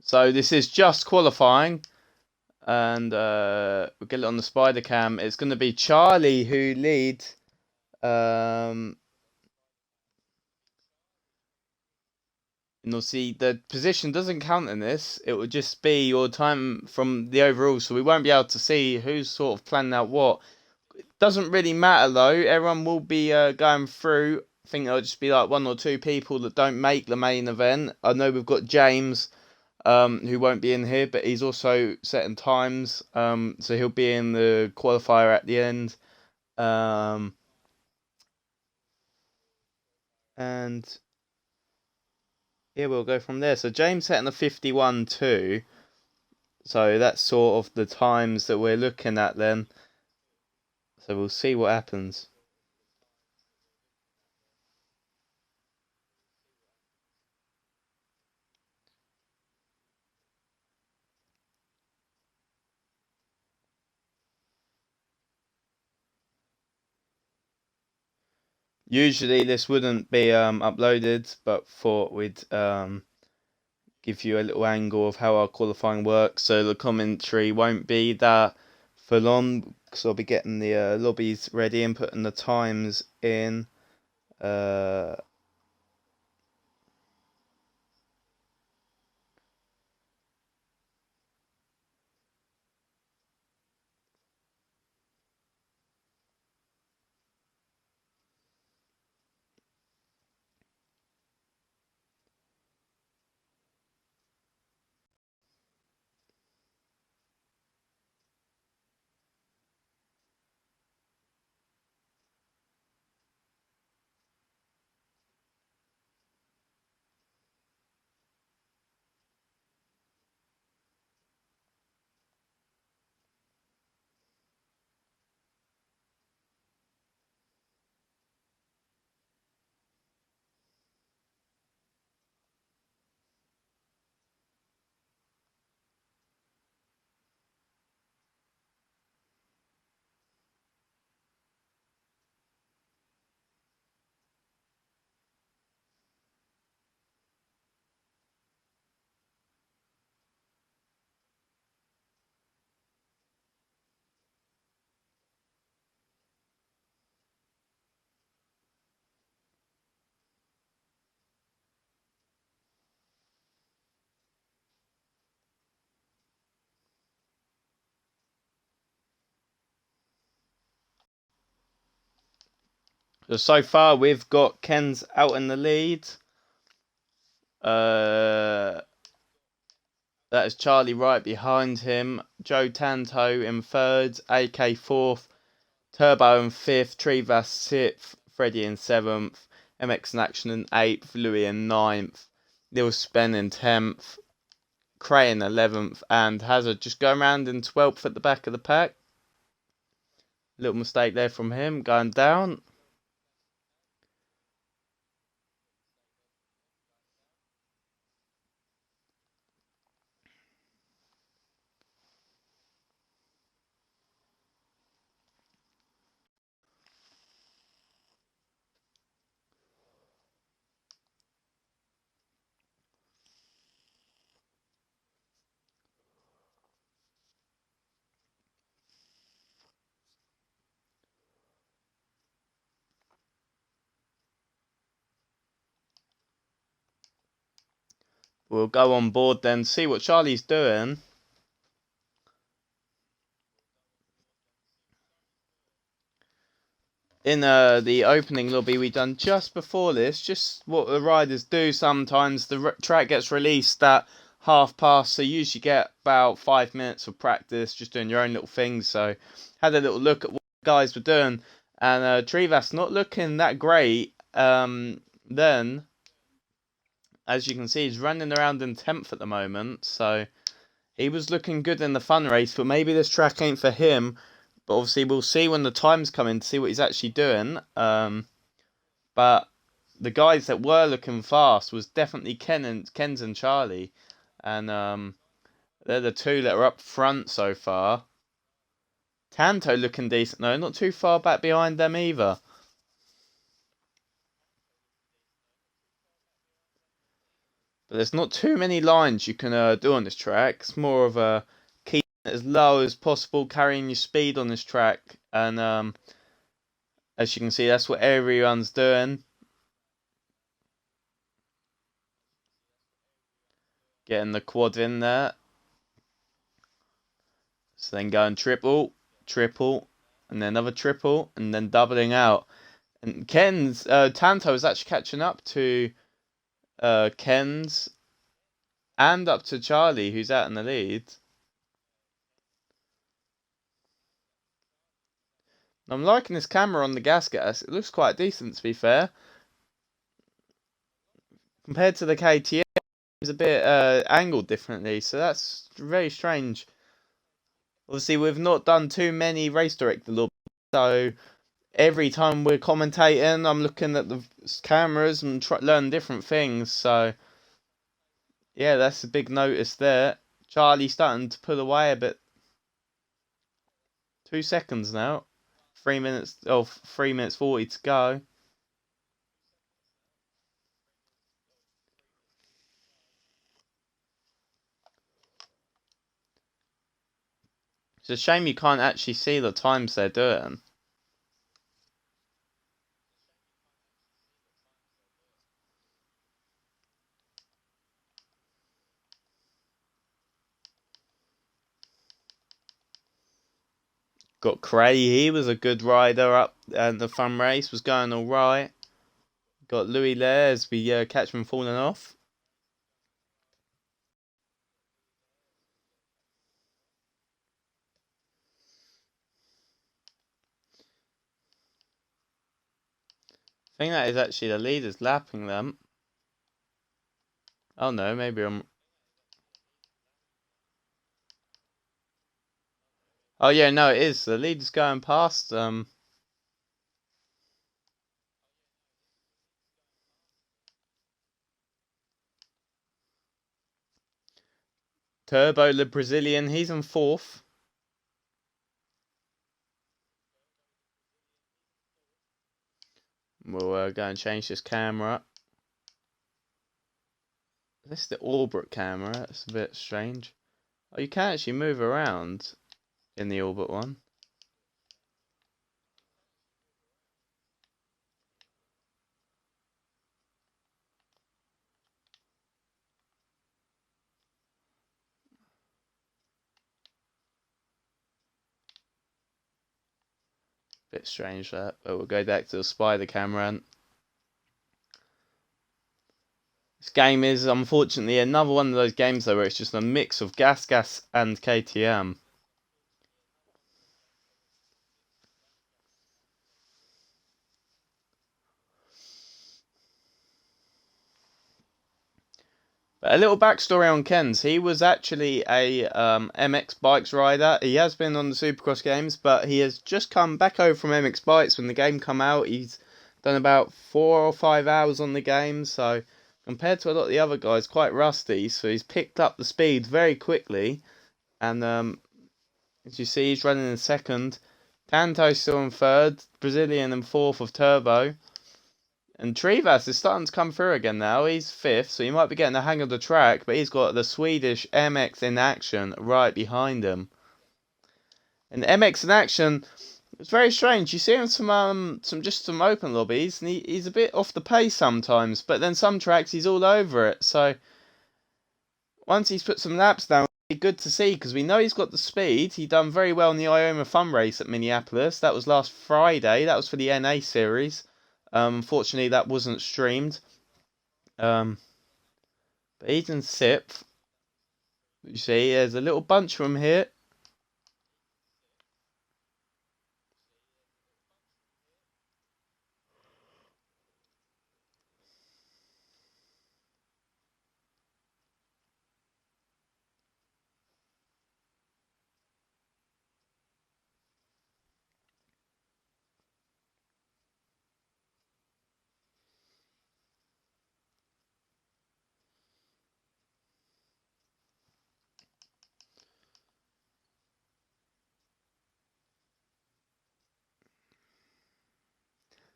So this is just qualifying, and we'll get it on the spider cam. It's going to be Charlie who leads. Um, and you'll see the position doesn't count in this. It will just be your time from the overall, so we won't be able to see who's sort of planning out what. Doesn't really matter though. Everyone will be going through. I think there'll just be like one or two people that don't make the main event. I know we've got James, who won't be in here, but he's also setting times. So he'll be in the qualifier at the end. And yeah, we'll go from there. So James setting a 51.2. So that's sort of the times that we're looking at then. So we'll see what happens. Usually this wouldn't be uploaded, but thought we'd give you a little angle of how our qualifying works. So the commentary won't be that full on, because I'll be getting the lobbies ready and putting the times in. So far we've got Ken's out in the lead. That is Charlie right behind him. Joe Tanto in third, AK fourth, Turbo in fifth, Trivas sixth, Freddie in seventh, MX in Action in eighth, Louis in ninth, Lil Spen in 10th, Cray in 11th, and Hazard just going around in 12th at the back of the pack. Little mistake there from him, going down. We'll go on board then, see what Charlie's doing. In the opening lobby we done just before this, just what the riders do sometimes. The track gets released at 1:30, so you usually get about 5 minutes of practice just doing your own little things. So had a little look at what the guys were doing, and Trivas not looking that great. Then, as you can see, he's running around in 10th at the moment, so he was looking good in the fun race, but maybe this track ain't for him. But obviously, we'll see when the times come in to see what he's actually doing. But the guys that were looking fast was definitely Ken's and Charlie, and they're the two that are up front so far. Tanto looking decent though, not too far back behind them either. But there's not too many lines you can do on this track. It's more of a keep it as low as possible, carrying your speed on this track. And as you can see, that's what everyone's doing. Getting the quad in there. So then going triple, triple, and then another triple, and then doubling out. And Tanto is actually catching up to Ken's and up to Charlie, who's out in the lead. I'm liking this camera on the gas. It looks quite decent, to be fair. Compared to the KTM, it's a bit angled differently, so that's very strange. Obviously, we've not done too many race director lobbies, so every time we're commentating, I'm looking at the cameras and learning different things. So yeah, that's a big notice there. Charlie starting to pull away a bit. 2 seconds now. 3 minutes. Oh, 3 minutes 40 to go. It's a shame you can't actually see the times they're doing. Got Cray, he was a good rider up, and the fun race was going all right. Got Louis there as we catch him falling off. I think that is actually the leaders lapping them. Oh no, maybe I'm. Oh yeah, no, it is. The leader's going past. Turbo, the Brazilian, he's in fourth. We'll go and change this camera. This is the orbit camera. It's a bit strange. Oh, you can actually move around in the orbit one. Bit strange that, but we'll go back to the spider camera. This game is unfortunately another one of those games though where it's just a mix of gas, and KTM. But a little backstory on Ken's. He was actually a MX Bikes rider. He has been on the Supercross games, but he has just come back over from MX Bikes when the game come out. He's done about 4 or 5 hours on the game, so compared to a lot of the other guys, quite rusty. So he's picked up the speed very quickly, and as you see, he's running in second. Tanto's still in third, Brazilian in fourth of Turbo. And Trivas is starting to come through again now. He's fifth, so he might be getting the hang of the track, but he's got the Swedish MX in action right behind him. And MX in action, it's very strange. You see him some open lobbies, and he's a bit off the pace sometimes, but then some tracks he's all over it. So once he's put some laps down, it'll be good to see because we know he's got the speed. He done very well in the Ioma Fun Race at Minneapolis. That was last Friday. That was for the NA series. Unfortunately, that wasn't streamed. But he's in sixth. You see, there's a little bunch from here.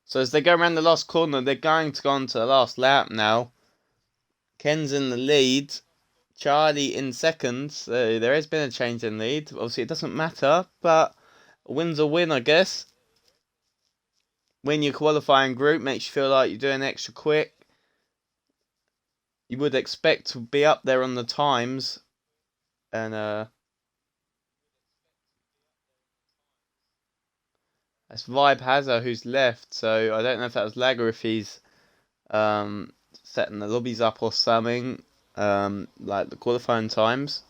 So as they go around the last corner, they're going to go on to the last lap now. Ken's in the lead. Charlie in second. So there has been a change in lead. Obviously, it doesn't matter, but a win's a win, I guess. Win your qualifying group makes you feel like you're doing extra quick. You would expect to be up there on the times, and that's Vibe Hazard who's left. So I don't know if that was Lag or if he's setting the lobbies up or something, like the qualifying times.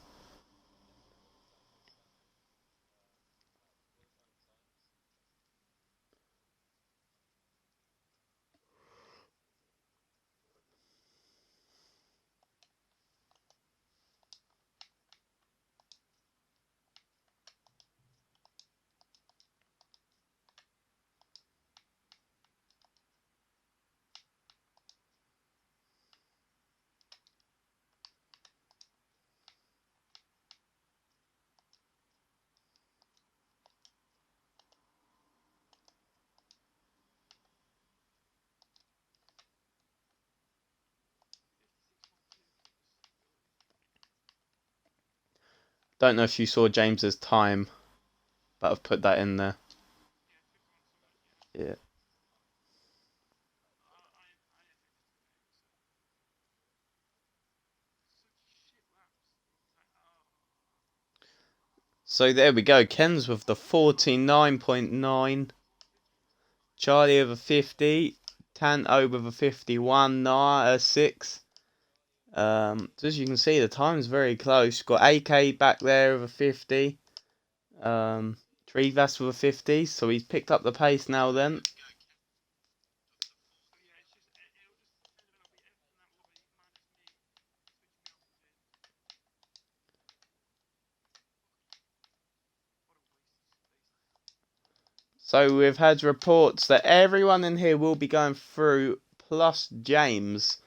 Don't know if you saw James's time, but I've put that in there. Yeah. So there we go. Ken's with the 49.9. Charlie with a 50. Tanto with a 51. Nah, a 6. So as you can see, the time's very close. Got AK back there with a 50. Trivas with a 50. So he's picked up the pace now then. So we've had reports that everyone in here will be going through, plus James.